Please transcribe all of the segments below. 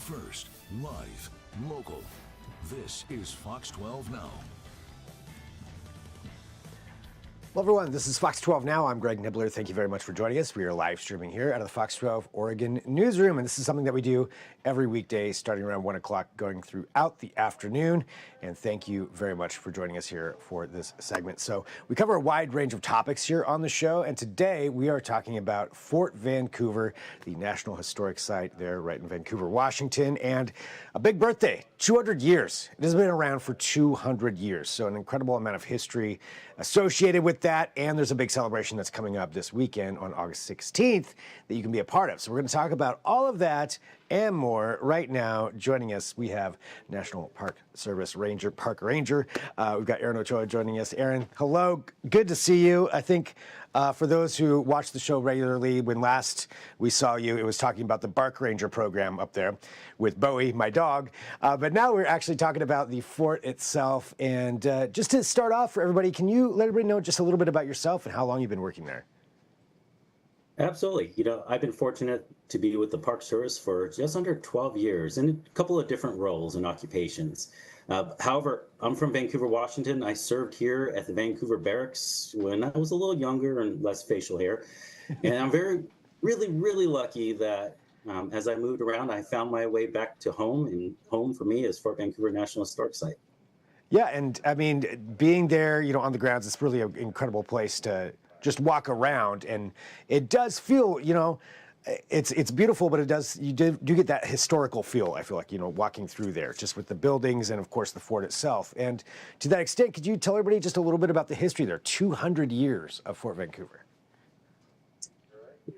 First, live, local. This is Fox 12 Now. Hello, everyone. This is Fox 12 Now. I'm Greg Nibbler. Thank you very much for joining us. We are live streaming here out of the Fox 12 Oregon newsroom, and this is something that we do every weekday starting around 1 o'clock going throughout the afternoon. And thank you very much for joining us here for this segment. So we cover a wide range of topics here on the show, and today we are talking about Fort Vancouver, the National Historic Site there right in Vancouver, Washington, and a big birthday, 200 years. It has been around for 200 years, so an incredible amount of history associated with that, and there's a big celebration that's coming up this weekend on August 16th that you can be a part of. So we're going to talk about all of that and more right now. Joining us, we have National Park Service Park Ranger. We've got Aaron Ochoa joining us. Aaron, hello. Good to see you. I think for those who watch the show regularly, when last we saw you, it was talking about the Park Ranger program up there with Bowie, my dog. But now we're actually talking about the fort itself. And just to start off for everybody, can you let everybody know just a little bit about yourself and how long you've been working there? Absolutely. I've been fortunate to be with the Park Service for just under 12 years in a couple of different roles and occupations. However, I'm from Vancouver, Washington. I served here at the Vancouver Barracks when I was a little younger and less facial hair. And I'm really lucky that as I moved around, I found my way back to home, and home for me is Fort Vancouver National Historic Site. Yeah, and I mean, being there, on the grounds, it's really an incredible place to just walk around, and it does feel, it's beautiful, but you do get that historical feel, I feel like, walking through there, just with the buildings and, of course, the fort itself. And to that extent, could you tell everybody just a little bit about the history there? 200 years of Fort Vancouver.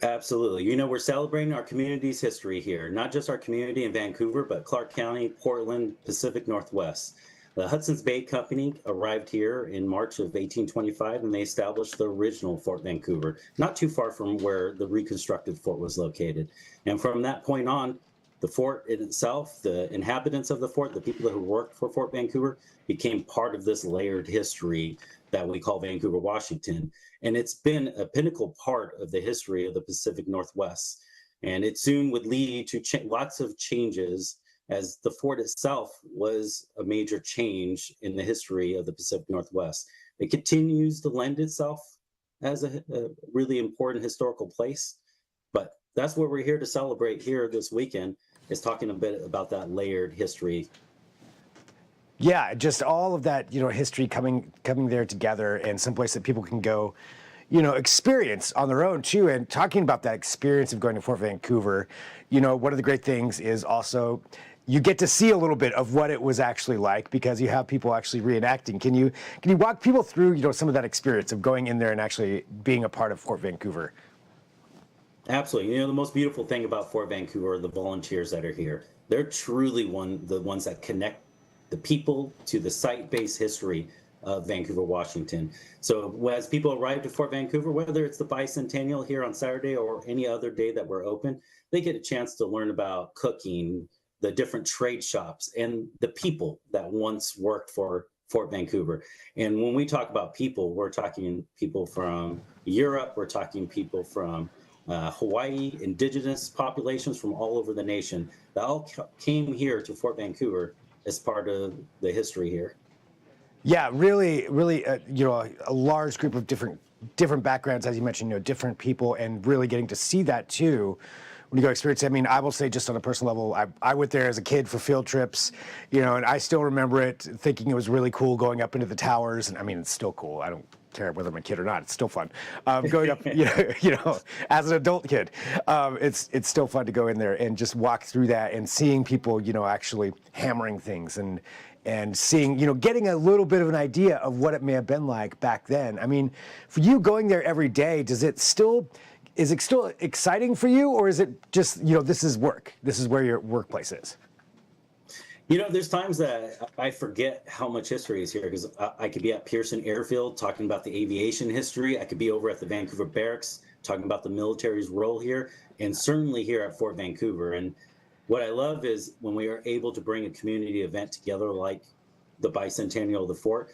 Absolutely. We're celebrating our community's history here, not just our community in Vancouver, but Clark County, Portland, Pacific Northwest. The Hudson's Bay Company arrived here in March of 1825, and they established the original Fort Vancouver, not too far from where the reconstructed fort was located. And from that point on, the fort in itself, the inhabitants of the fort, the people who worked for Fort Vancouver, became part of this layered history that we call Vancouver, Washington. And it's been a pinnacle part of the history of the Pacific Northwest. And it soon would lead to lots of changes, as the fort itself was a major change in the history of the Pacific Northwest. It continues to lend itself as a really important historical place, but that's what we're here to celebrate here this weekend, is talking a bit about that layered history. Yeah, just all of that, history coming there together, and someplace that people can go, experience on their own too. And talking about that experience of going to Fort Vancouver, one of the great things is also you get to see a little bit of what it was actually like, because you have people actually reenacting. Can you walk people through, some of that experience of going in there and actually being a part of Fort Vancouver? Absolutely. The most beautiful thing about Fort Vancouver are the volunteers that are here. They're truly the ones that connect the people to the site-based history of Vancouver, Washington. So as people arrive to Fort Vancouver, whether it's the Bicentennial here on Saturday or any other day that we're open, they get a chance to learn about cooking, the different trade shops, and the people that once worked for Fort Vancouver. And when we talk about people, we're talking people from Europe, we're talking people from Hawaii, indigenous populations from all over the nation that all came here to Fort Vancouver as part of the history here. Yeah, really, a large group of different backgrounds, as you mentioned, different people, and really getting to see that too when you go experience it. I mean, I will say, just on a personal level, I went there as a kid for field trips, and I still remember it, thinking it was really cool going up into the towers. And I mean, it's still cool. I don't care whether I'm a kid or not. It's still fun going up, as an adult kid. It's still fun to go in there and just walk through that and seeing people, actually hammering things and seeing, getting a little bit of an idea of what it may have been like back then. I mean, for you going there every day, is it still exciting for you, or is it just, this is work? This is where your workplace is? There's times that I forget how much history is here, because I could be at Pearson Airfield talking about the aviation history. I could be over at the Vancouver Barracks talking about the military's role here, and certainly here at Fort Vancouver. And what I love is when we are able to bring a community event together like the Bicentennial of the Fort,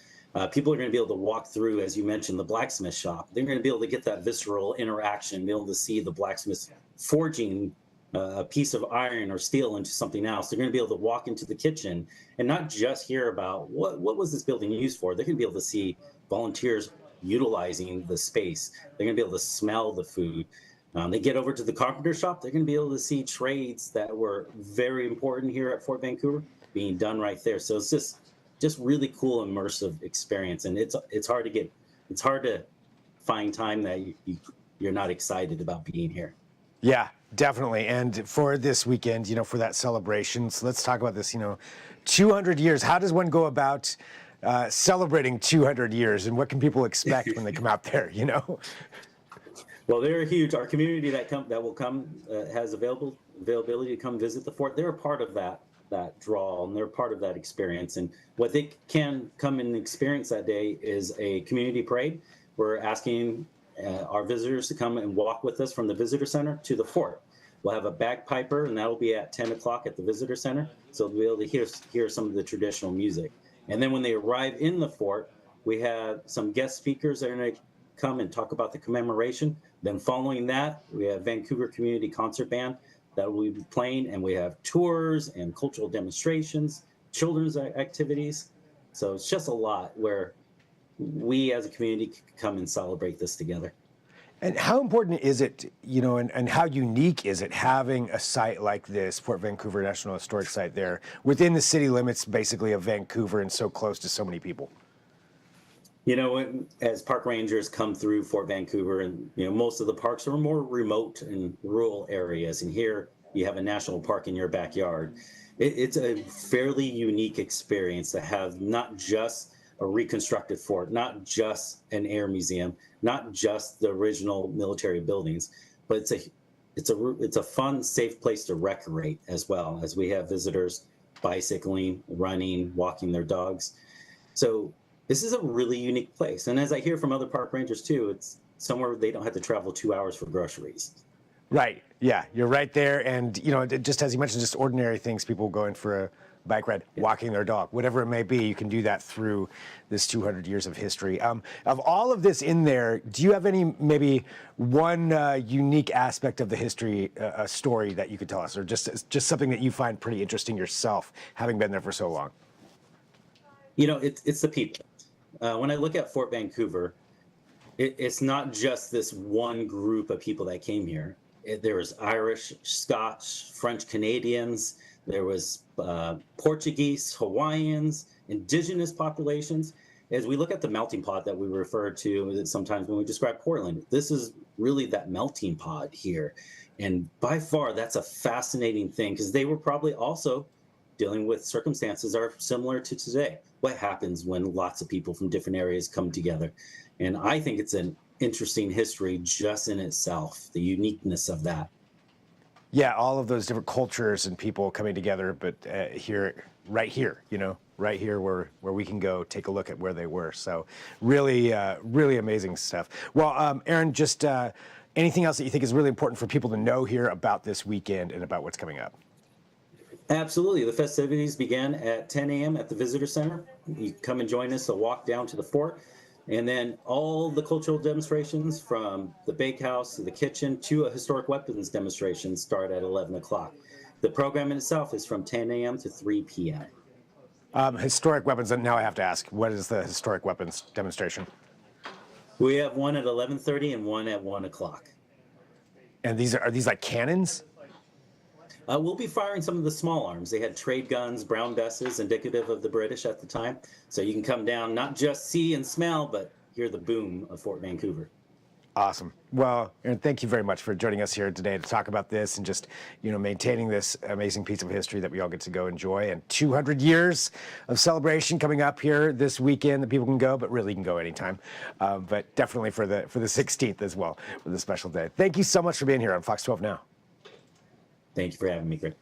people are going to be able to walk through, as you mentioned, the blacksmith shop. They're going to be able to get that visceral interaction, be able to see the blacksmiths forging a piece of iron or steel into something else. They're going to be able to walk into the kitchen and not just hear about what was this building used for. They're going to be able to see volunteers utilizing the space. They're going to be able to smell the food. They get over to the carpenter shop. They're going to be able to see trades that were very important here at Fort Vancouver being done right there. So it's just really cool, immersive experience. And it's hard to find time that you're not excited about being here. Yeah, definitely. And for this weekend, for that celebration, so let's talk about this, 200 years. How does one go about celebrating 200 years, and what can people expect when they come out there, Well, they're huge. Our community that will come has availability to come visit the fort. They're a part of that draw, and they're part of that experience. And what they can come and experience that day is a community parade. We're asking our visitors to come and walk with us from the visitor center to the fort. We'll have a bagpiper, and that'll be at 10 o'clock at the visitor center. So they'll be able to hear some of the traditional music. And then when they arrive in the fort, we have some guest speakers that are going to come and talk about the commemoration. Then following that, we have Vancouver Community Concert Band that will be playing, and we have tours and cultural demonstrations, children's activities. So it's just a lot where we as a community can come and celebrate this together. And how important is it, and how unique is it having a site like this, Fort Vancouver National Historic Site there, within the city limits basically of Vancouver and so close to so many people? As park rangers come through Fort Vancouver, and most of the parks are more remote and rural areas, and here you have a national park in your backyard. It's a fairly unique experience to have not just a reconstructed fort, not just an air museum, not just the original military buildings, but it's a fun, safe place to recreate as well, as we have visitors bicycling, running, walking their dogs. So this is a really unique place. And as I hear from other park rangers too, it's somewhere they don't have to travel 2 hours for groceries. Right. Yeah, you're right there. And, just as you mentioned, just ordinary things, people going for a bike ride, walking their dog, whatever it may be, you can do that through this 200 years of history. Of all of this in there, do you have maybe one unique aspect of the history story that you could tell us, or just something that you find pretty interesting yourself, having been there for so long? It's the people. When I look at Fort Vancouver, it's not just this one group of people that came here. There was Irish, Scotch, French Canadians, there was Portuguese, Hawaiians, indigenous populations. As we look at the melting pot that we refer to sometimes when we describe Portland, this is really that melting pot here. And by far, that's a fascinating thing, because they were probably also dealing with circumstances that are similar to today. What happens when lots of people from different areas come together? And I think it's an interesting history just in itself, the uniqueness of that. Yeah, all of those different cultures and people coming together, but right here where we can go take a look at where they were. So really, really amazing stuff. Well, Aaron, just anything else that you think is really important for people to know here about this weekend and about what's coming up? Absolutely. The festivities began at 10 a.m. at the Visitor Center. You come and join us to walk down to the fort. And then all the cultural demonstrations, from the bakehouse to the kitchen to a historic weapons demonstration, start at 11 o'clock. The program in itself is from 10 a.m. to 3 p.m. Historic weapons, and now I have to ask, what is the historic weapons demonstration? We have one at 11:30 and one at 1 o'clock. And are these like cannons? We'll be firing some of the small arms. They had trade guns, brown besses, indicative of the British at the time. So you can come down, not just see and smell, but hear the boom of Fort Vancouver. Awesome. Well, Aaron, thank you very much for joining us here today to talk about this and just, maintaining this amazing piece of history that we all get to go enjoy. And 200 years of celebration coming up here this weekend that people can go, but really you can go anytime. But definitely for the 16th as well, for the special day. Thank you so much for being here on Fox 12 Now. Thank you for having me, Greg.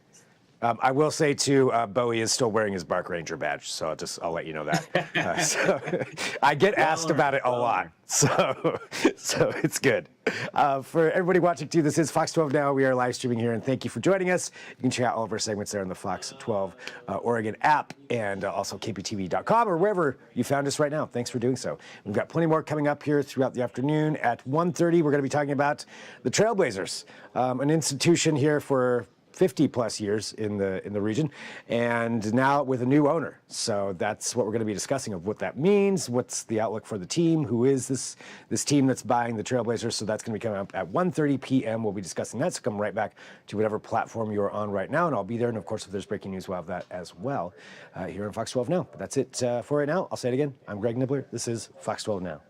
I will say too, Bowie is still wearing his Bark Ranger badge, so I'll let you know that. So I get asked about it a lot, so it's good. For everybody watching too, this is Fox 12 Now. We are live streaming here, and thank you for joining us. You can check out all of our segments there on the Fox 12 Oregon app, and also KPTV.com or wherever you found us right now. Thanks for doing so. We've got plenty more coming up here throughout the afternoon. At 1:30, we're going to be talking about the Trailblazers, an institution here for 50 plus years in the region, and now with a new owner. So that's what we're going to be discussing, of what that means, what's the outlook for the team, who is this team that's buying the Trailblazers. So that's going to be coming up at 1:30 p.m. We'll be discussing that, so come right back to whatever platform you're on right now, and I'll be there. And of course, if there's breaking news, we'll have that as well here on Fox 12 Now. But that's it for right now. I'll say it again. I'm Greg Nibbler. This is Fox 12 Now.